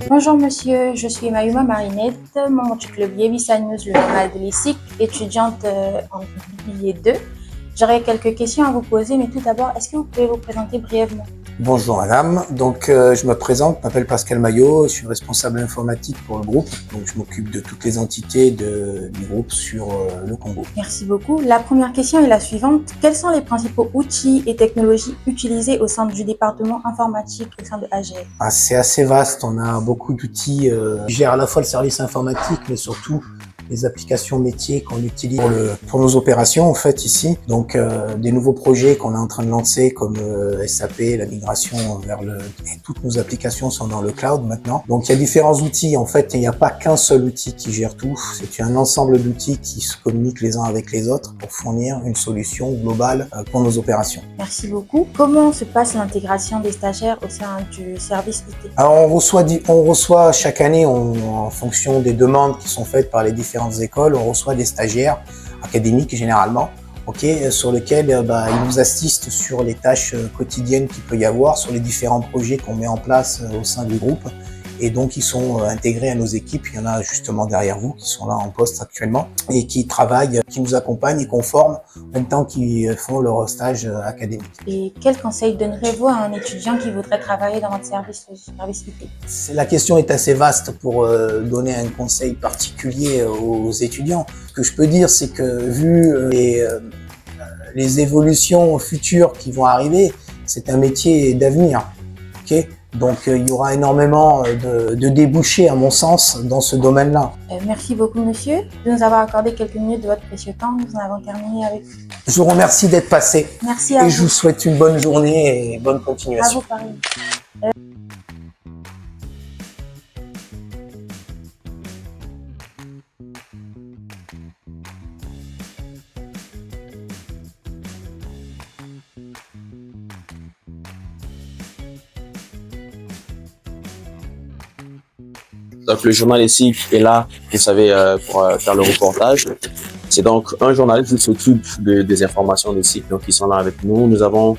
Bonjour monsieur, je suis Mayuma Marinette, membre du club Yebisa News, le journal de l'ESIC, étudiante en billet 2. J'aurais quelques questions à vous poser, mais tout d'abord, est-ce que vous pouvez vous présenter brièvement? Bonjour madame, donc je me présente, je m'appelle Pascal Maillot, je suis responsable informatique pour le groupe, donc je m'occupe de toutes les entités du groupe sur le Congo. Merci beaucoup. La première question est la suivante. Quels sont les principaux outils et technologies utilisés au sein du département informatique au sein de AGL? C'est assez vaste, on a beaucoup d'outils qui gèrent à la fois le service informatique, mais surtout les applications métiers qu'on utilise pour nos opérations en fait ici. Donc des nouveaux projets qu'on est en train de lancer comme SAP, la migration et toutes nos applications sont dans le cloud maintenant. Donc il y a différents outils en fait, et il n'y a pas qu'un seul outil qui gère tout. C'est un ensemble d'outils qui se communiquent les uns avec les autres pour fournir une solution globale pour nos opérations. Merci beaucoup. Comment se passe l'intégration des stagiaires au sein du service IT? Alors on reçoit chaque année en fonction des demandes qui sont faites par les différentes écoles, on reçoit des stagiaires académiques généralement, sur lesquels ils nous assistent sur les tâches quotidiennes qu'il peut y avoir, sur les différents projets qu'on met en place au sein du groupe. Et donc ils sont intégrés à nos équipes. Il y en a justement derrière vous qui sont là en poste actuellement et qui travaillent, qui nous accompagnent et qu'on forme en même temps qu'ils font leur stage académique. Et quel conseil donnerez-vous à un étudiant qui voudrait travailler dans votre service IT? La question est assez vaste pour donner un conseil particulier aux étudiants. Ce que je peux dire, c'est que vu les évolutions futures qui vont arriver, c'est un métier d'avenir. Donc il y aura énormément de débouchés à mon sens dans ce domaine-là. Merci beaucoup monsieur de nous avoir accordé quelques minutes de votre précieux temps. Nous en avons terminé avec vous. Je vous remercie d'être passé. Merci à vous. Et je vous souhaite une bonne journée et bonne continuation. À vous pareil. Donc le journal ici est là, vous savez, pour faire le reportage. C'est donc un journal qui s'occupe des informations des sites, donc ils sont là avec nous. Nous avons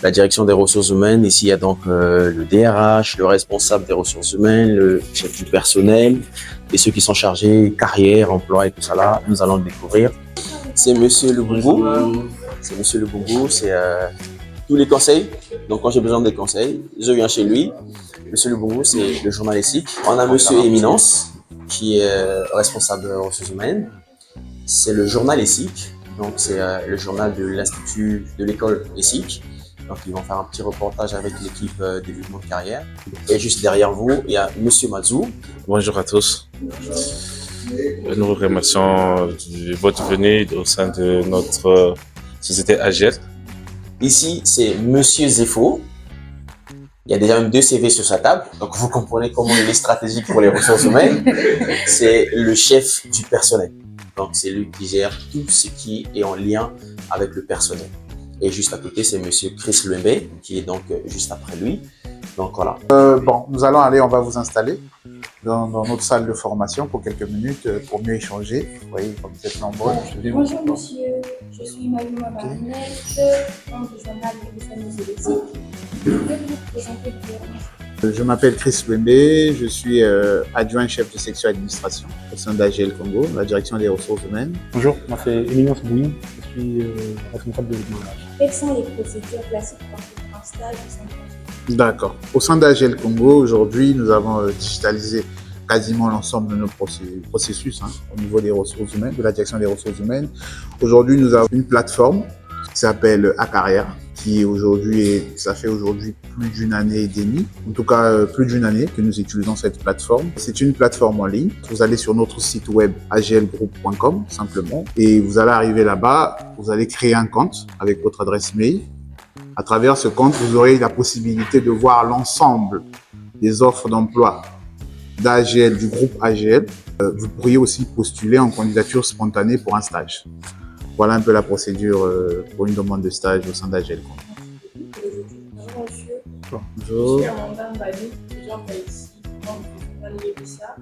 la direction des ressources humaines. Ici, il y a donc le DRH, le responsable des ressources humaines, le chef du personnel et ceux qui sont chargés carrière, emploi et tout ça là. Nous allons le découvrir. C'est Monsieur Lubungu. C'est Monsieur Lubungu. C'est tous les conseils. Donc quand j'ai besoin des conseils, je viens chez lui. Monsieur Lubungu, c'est le journal ESIC. On a Monsieur Éminence, qui est responsable des ressources humaines. C'est le journal ESIC. Donc c'est le journal de l'Institut de l'école ESIC. Donc ils vont faire un petit reportage avec l'équipe développement de carrière. Et juste derrière vous, il y a Monsieur Mazou. Bonjour à tous. Nous vous remercions de votre venue au sein de notre société AGL. Ici, c'est Monsieur Zefo. Il y a déjà même 2 CV sur sa table, donc vous comprenez comment il est stratégique pour les ressources humaines. C'est le chef du personnel. Donc c'est lui qui gère tout ce qui est en lien avec le personnel. Et juste à côté, c'est Monsieur Chris Lembe, qui est donc juste après lui. Donc voilà. Bon, nous allons aller, on va vous installer dans notre salle de formation pour quelques minutes pour mieux échanger. Vous voyez, comme vous êtes nombreux. Bonjour monsieur, je suis Mayuma Marinette, membre du journal Yebisa News et l'ESIC. Pouvez-vous vous présenter brièvement? Je m'appelle Chris Lembe, je suis adjoint chef de section administration au sein d'AGL Congo, la direction des ressources humaines. Bonjour, moi c'est Éminence Bouy, je suis responsable de développement. Quelles sont les procédures classiques pour un stage au sein de l'entreprise? D'accord. Au sein d'AGL Congo, aujourd'hui, nous avons digitalisé quasiment l'ensemble de nos processus au niveau des ressources humaines, de la direction des ressources humaines. Aujourd'hui, nous avons une plateforme qui s'appelle Acarrière, qui aujourd'hui, ça fait aujourd'hui plus d'une année et demie, en tout cas plus d'une année que nous utilisons cette plateforme. C'est une plateforme en ligne. Vous allez sur notre site web aglgroup.com simplement et vous allez arriver là-bas, vous allez créer un compte avec votre adresse mail. À travers ce compte, vous aurez la possibilité de voir l'ensemble des offres d'emploi d'AGL, du groupe AGL. Vous pourriez aussi postuler en candidature spontanée pour un stage. Voilà un peu la procédure pour une demande de stage au sein d'AGL. monsieur. Je Bonjour. suis Amanda Mbali, étudiante à ici.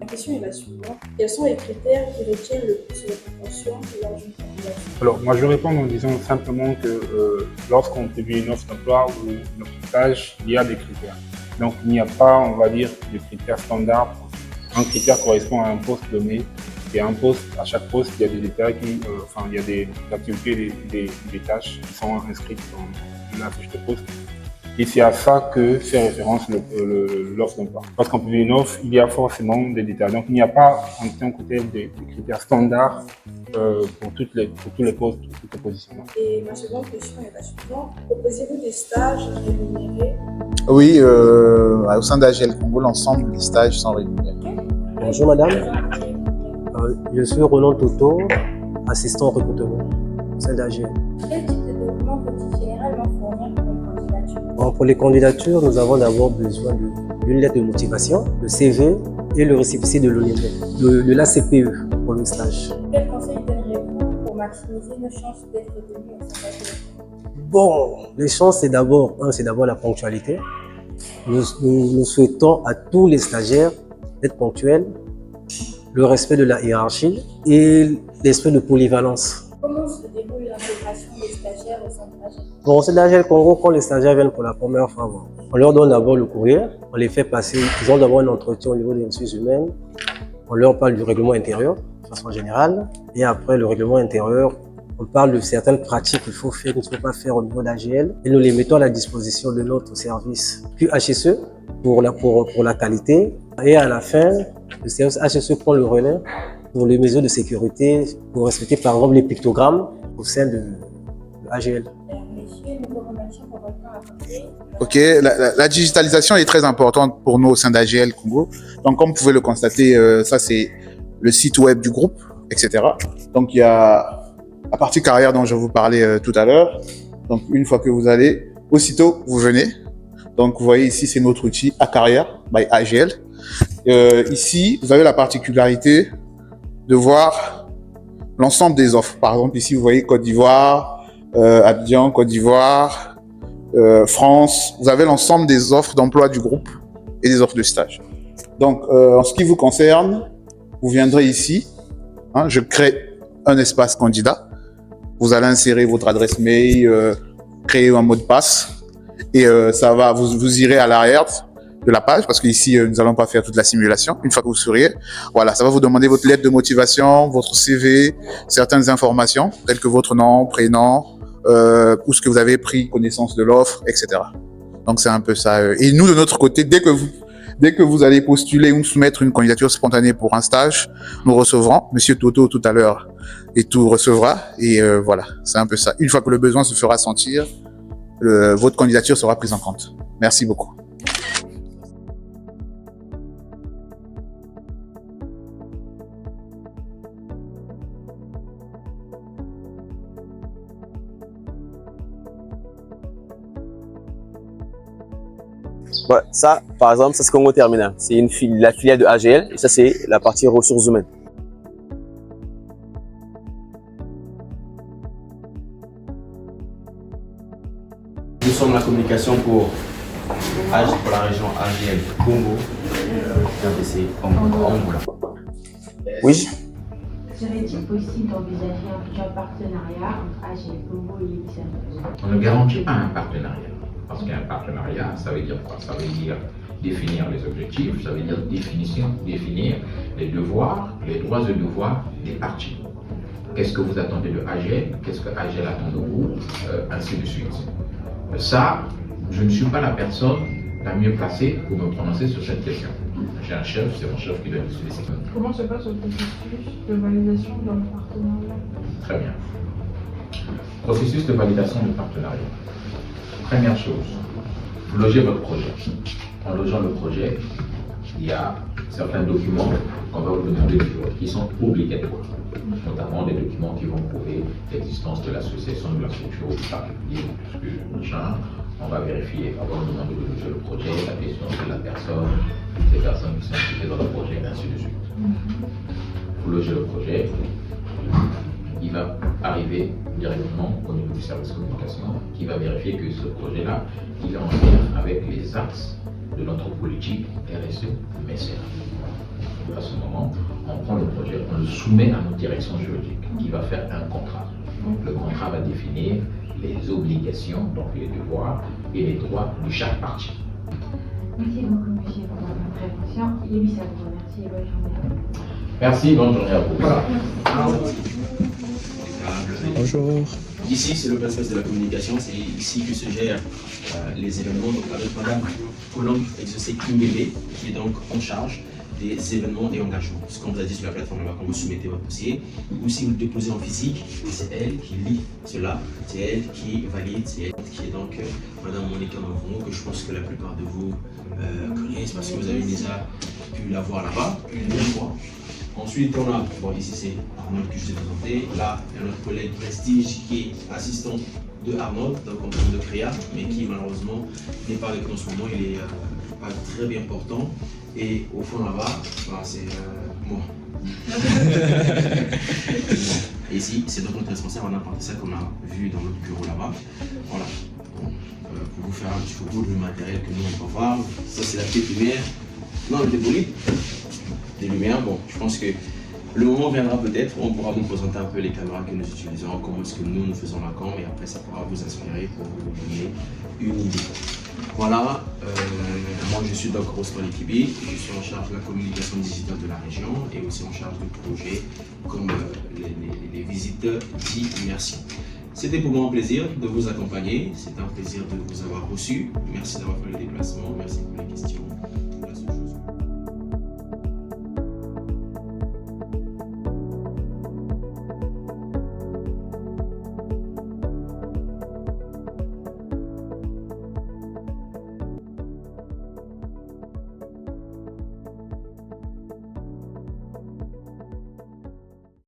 La question est la suivante. Quels sont les critères qui retiennent le plus l'attention lors d'une candidature? Alors, moi, je vais répondre en disant simplement que lorsqu'on publie une offre d'emploi ou une offre de stage, il y a des critères. Donc, il n'y a pas, on va dire, de critères standards. Un critère correspond à un poste donné. Et un poste, à chaque poste, il y a des détails il y a des activités, des tâches qui sont inscrites dans la fiche de poste. Et c'est à ça que fait référence l'offre d'emploi. Lorsqu'on publie une offre, il y a forcément des détails. Donc, il n'y a pas en tant que tel des critères standards pour tous les postes, pour toutes les positions. Et ma seconde question est la suivante. Proposez-vous des stages rémunérés? Oui, au sein d'AGL Congo, l'ensemble des stages sont rémunérés. Bonjour madame, je suis Roland Toto, assistant au recrutement au sein d'AGL. Quel type de documents faut-il généralement fournir pour une candidature? Bon, pour les candidatures, nous avons d'abord besoin d'une lettre de motivation, le CV et le récépissé de l'ONIME, de l'ACPE pour le stage. Quel conseil donneriez-vous pour maximiser nos chances d'être retenus au sein d'AGL? Bon, les chances, c'est d'abord la ponctualité. Nous souhaitons à tous les stagiaires d'être ponctuels, le respect de la hiérarchie et l'esprit de polyvalence. Comment se déroule l'intégration des stagiaires au sein de l'AGL? Bon, c'est d'AGL Congo, quand les stagiaires viennent pour la première fois, on leur donne d'abord le courrier, on les fait passer, ils ont d'abord un entretien au niveau des ressources humaines, on leur parle du règlement intérieur, de façon générale, et après le règlement intérieur, on parle de certaines pratiques qu'il faut faire, qu'il ne faut pas faire au niveau d'AGL, et nous les mettons à la disposition de notre service. Puis HSE, pour la qualité, et à la fin, le service HSE prend le relais pour les mesures de sécurité, pour respecter par exemple les pictogrammes au sein de AGL. Messieurs, nous vous remercions pour votre temps accordé. Ok, la digitalisation est très importante pour nous au sein d'AGL Congo. Donc, comme vous pouvez le constater, ça c'est le site web du groupe, etc. Donc, il y a la partie carrière dont je vous parlais tout à l'heure. Donc, une fois que vous allez, aussitôt vous venez. Donc, vous voyez ici, c'est notre outil à carrière by AGL. Ici, vous avez la particularité de voir l'ensemble des offres. Par exemple, ici, vous voyez Côte d'Ivoire, Abidjan, Côte d'Ivoire, France. Vous avez l'ensemble des offres d'emploi du groupe et des offres de stage. Donc, en ce qui vous concerne, vous viendrez ici. Je crée un espace candidat. Vous allez insérer votre adresse mail, créer un mot de passe. Et ça va, vous irez à l'arrière de la page, parce qu'ici, nous allons pas faire toute la simulation. Une fois que vous souriez, voilà, ça va vous demander votre lettre de motivation, votre CV, certaines informations, telles que votre nom, prénom, où ce que vous avez pris connaissance de l'offre, etc. Donc, c'est un peu ça. Et nous, de notre côté, dès que vous allez postuler ou soumettre une candidature spontanée pour un stage, nous recevrons. Monsieur Toto, tout à l'heure, et tout recevra. Et voilà, c'est un peu ça. Une fois que le besoin se fera sentir, votre candidature sera prise en compte. Merci beaucoup. Ouais, ça, par exemple, ça c'est Congo Terminal. C'est la filiale de AGL et ça c'est la partie ressources humaines. Nous sommes la communication pour la région AGL Congo, RDC Angola. Oui. Serait-il possible d'envisager un futur partenariat entre AGL Congo et Yébi-Sanyouz? On ne garantit pas un partenariat. Parce qu'un partenariat, ça veut dire quoi? Ça veut dire définir les objectifs, ça veut dire définir les devoirs, les droits et devoirs des parties. Qu'est-ce que vous attendez de AGL? Qu'est-ce que AGL attend de vous? Ainsi de suite. Ça, je ne suis pas la personne la mieux placée pour me prononcer sur cette question. J'ai un chef, c'est mon chef qui doit décider ça. Comment se passe le processus de validation d'un partenariat? Très bien. Processus de validation de partenariat. Première chose, vous logez votre projet. En logeant le projet, il y a certains documents qu'on va vous demander de faire, qui sont obligatoires, notamment des documents qui vont prouver l'existence de l'association, de la structure ou du particulier, on va vérifier avant de demander de loger le projet, la question de la personne, ces personnes qui sont impliquées dans le projet, et ainsi de suite. Vous logez le projet, il va arriver directement au niveau du service communication qui va vérifier que ce projet-là, il est en lien avec les axes de notre politique RSE MECER. À ce moment, on prend le projet, on le soumet à notre direction juridique qui va faire un contrat. Donc le contrat va définir les obligations, donc les devoirs et les droits de chaque partie. Merci beaucoup, monsieur, pour votre intervention. Yébissa vous remercie et bonne journée à vous. Merci, bonne journée à vous. Voilà. Bonjour. Ici, c'est l'open space de la communication. C'est ici que se gèrent les événements. Donc, avec Madame Colombe Exaucé Kimbele, qui est donc en charge des événements et engagements. Ce qu'on vous a dit sur la plateforme, là, quand vous soumettez votre dossier, ou si vous le déposez en physique, c'est elle qui lit cela, c'est elle qui valide, c'est elle qui est donc Madame Monica Mavron, que je pense que la plupart de vous connaissent parce que vous avez déjà pu la voir là-bas, une fois. Ensuite, on a, bon, ici c'est Arnold que je vous ai présenté. Là, il y a notre collègue Prestige qui est assistant de Arnold, donc en termes de créa, mais qui malheureusement n'est pas avec nous en ce moment, il est pas très bien portant. Et au fond là-bas, bah, c'est moi. Et ici, c'est donc notre responsable en apprentissage qu'on a vu dans notre bureau là-bas. Voilà. Bon, pour vous faire un petit photo du matériel que nous on peut voir, ça c'est la petite lumière. Non, le débolide. Des lumières, bon, je pense que le moment viendra peut-être, on pourra vous présenter un peu les caméras que nous utilisons, comment est-ce que nous faisons la com, et après ça pourra vous inspirer pour vous donner une idée. Voilà, moi je suis donc Roston Kibi, je suis en charge de la communication digitale de la région et aussi en charge de projets comme les visites d'immersion. C'était pour moi un plaisir de vous accompagner, c'est un plaisir de vous avoir reçu. Merci d'avoir fait le déplacement, merci pour les questions.